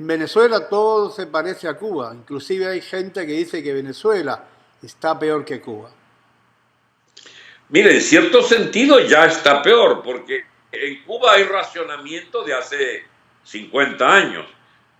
En Venezuela todo se parece a Cuba, inclusive hay gente que dice que Venezuela está peor que Cuba. Mire, en cierto sentido ya está peor, porque en Cuba hay racionamiento de hace 50 años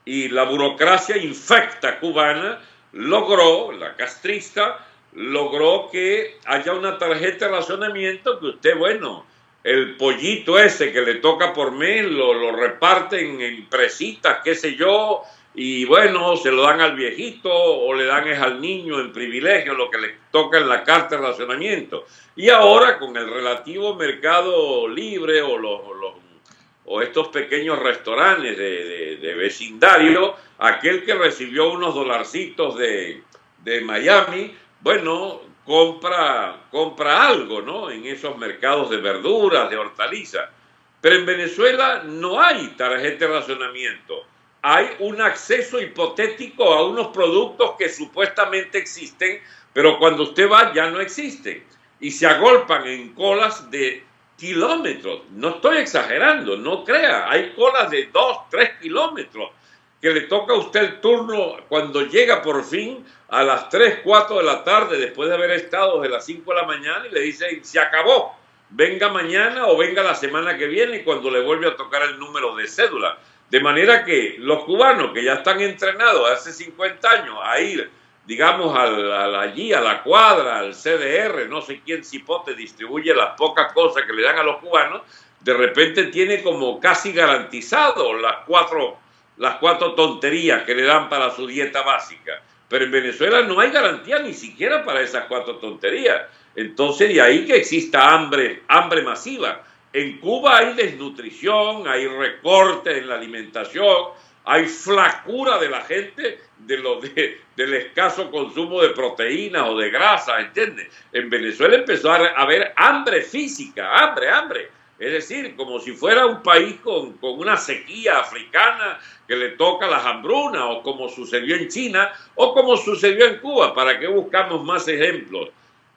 y la burocracia infecta cubana logró, la castrista, logró que haya una tarjeta de racionamiento que usted, bueno, el pollito ese que le toca por mes lo reparten en presitas, qué sé yo, y bueno, se lo dan al viejito o le dan es al niño en privilegio lo que le toca en la carta de racionamiento. Y ahora con el relativo mercado libre o estos pequeños restaurantes de vecindario, aquel que recibió unos dolarcitos de Miami, bueno, compra algo, ¿no? En esos mercados de verduras, de hortalizas. Pero en Venezuela no hay tarjeta de racionamiento. Hay un acceso hipotético a unos productos que supuestamente existen, pero cuando usted va ya no existen. Y se agolpan en colas de kilómetros. No estoy exagerando, no crea. Hay colas de 2, 3 kilómetros que le toca a usted el turno cuando llega por fin a las 3, 4 de la tarde, después de haber estado desde las 5 de la mañana, y le dicen, se acabó, venga mañana o venga la semana que viene, y cuando le vuelve a tocar el número de cédula. De manera que los cubanos que ya están entrenados hace 50 años a ir, digamos, allí a la cuadra, al CDR, no sé quién cipote distribuye las pocas cosas que le dan a los cubanos, de repente tiene como casi garantizado las cuatro tonterías que le dan para su dieta básica. Pero en Venezuela no hay garantía ni siquiera para esas 4 tonterías. Entonces, de ahí que exista hambre masiva. En Cuba hay desnutrición, hay recortes en la alimentación, hay flacura de la gente del escaso consumo de proteínas o de grasa, ¿entiendes? En Venezuela empezó a haber hambre física, hambre. Es decir, como si fuera un país con una sequía africana que le toca las hambrunas, o como sucedió en China, o como sucedió en Cuba. ¿Para qué buscamos más ejemplos?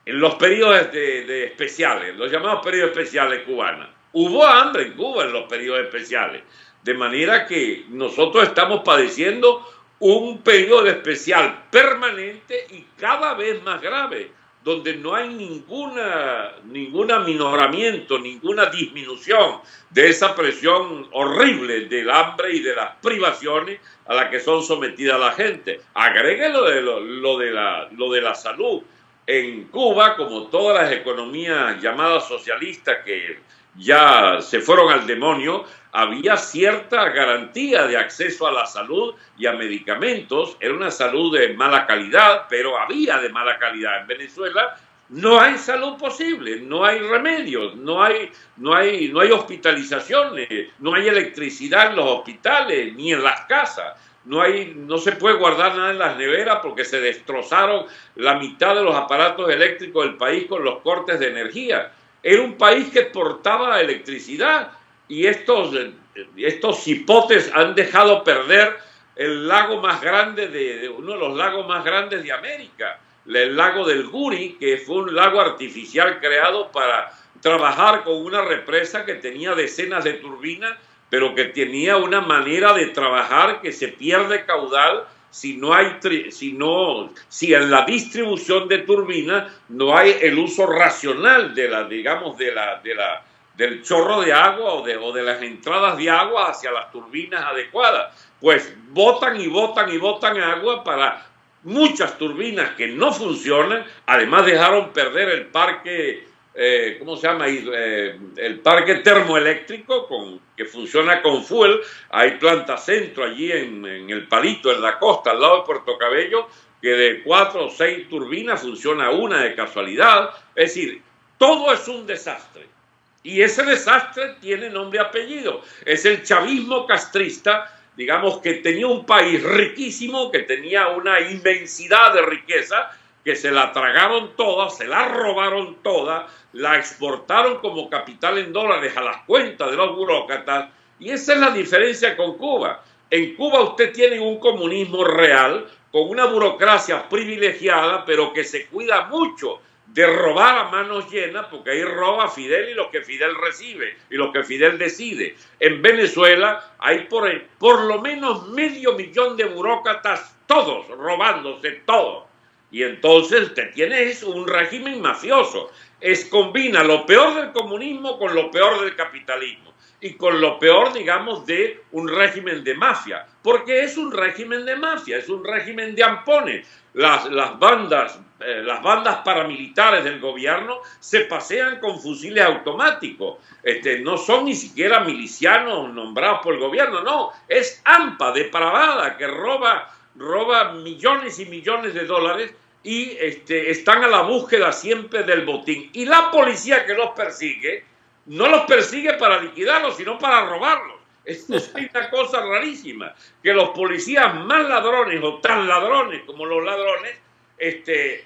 En los periodos de especiales, los llamados periodos especiales cubanos. Hubo hambre en Cuba en los periodos especiales. De manera que nosotros estamos padeciendo un periodo especial permanente y cada vez más grave, donde no hay ningún aminoramiento, ninguna disminución de esa presión horrible del hambre y de las privaciones a las que son sometidas la gente. Agregue lo de la salud. En Cuba, como todas las economías llamadas socialistas que ya se fueron al demonio, había cierta garantía de acceso a la salud y a medicamentos. Era una salud de mala calidad, pero había de mala calidad. En Venezuela no hay salud posible, no hay remedios, no hay hospitalizaciones, no hay electricidad en los hospitales ni en las casas. No se puede guardar nada en las neveras porque se destrozaron la mitad de los aparatos eléctricos del país con los cortes de energía. Era un país que exportaba electricidad y estos hipotes han dejado perder el lago más grande uno de los lagos más grandes de América, el lago del Guri, que fue un lago artificial creado para trabajar con una represa que tenía decenas de turbinas, pero que tenía una manera de trabajar que se pierde caudal si en la distribución de turbinas no hay el uso racional del chorro de agua o de las entradas de agua hacia las turbinas adecuadas. Pues botan agua para muchas turbinas que no funcionan. Además dejaron perder el parque, ¿cómo se llama? El parque termoeléctrico que funciona con fuel. Hay Planta Centro allí en el Palito, en la costa, al lado de Puerto Cabello, que de 4 o 6 turbinas funciona una de casualidad. Es decir, todo es un desastre. Y ese desastre tiene nombre y apellido. Es el chavismo castrista, digamos, que tenía un país riquísimo, que tenía una inmensidad de riqueza, que se la tragaron toda, se la robaron toda, la exportaron como capital en dólares a las cuentas de los burócratas, y esa es la diferencia con Cuba. En Cuba usted tiene un comunismo real, con una burocracia privilegiada, pero que se cuida mucho de robar a manos llenas, porque ahí roba Fidel y lo que Fidel recibe y lo que Fidel decide. En Venezuela hay por lo menos 500.000 de burócratas, todos robándose todo. Y entonces te tienes un régimen mafioso. Combina lo peor del comunismo con lo peor del capitalismo y con lo peor, digamos, de un régimen de mafia, porque es un régimen de mafia, es un régimen de ampones. Las bandas paramilitares del gobierno se pasean con fusiles automáticos, no son ni siquiera milicianos nombrados por el gobierno, no, es AMPA depravada que roba millones y millones de dólares y están a la búsqueda siempre del botín. Y la policía que los persigue, no los persigue para liquidarlos, sino para robarlos. Esto es una cosa rarísima, que los policías más ladrones o tan ladrones como los ladrones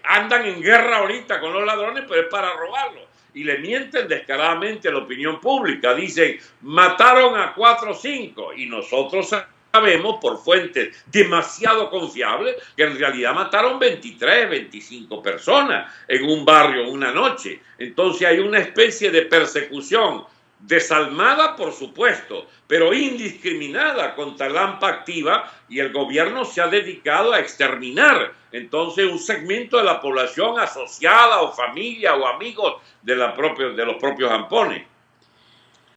andan en guerra ahorita con los ladrones, pero es para robarlos. Y le mienten descaradamente a la opinión pública. Dicen, mataron a 4 o 5, y nosotros sabemos por fuentes demasiado confiables que en realidad mataron 23, 25 personas en un barrio una noche. Entonces hay una especie de persecución desalmada, por supuesto, pero indiscriminada contra el AMPA activa, y el gobierno se ha dedicado a exterminar entonces un segmento de la población asociada o familia o amigos de los propios ampones.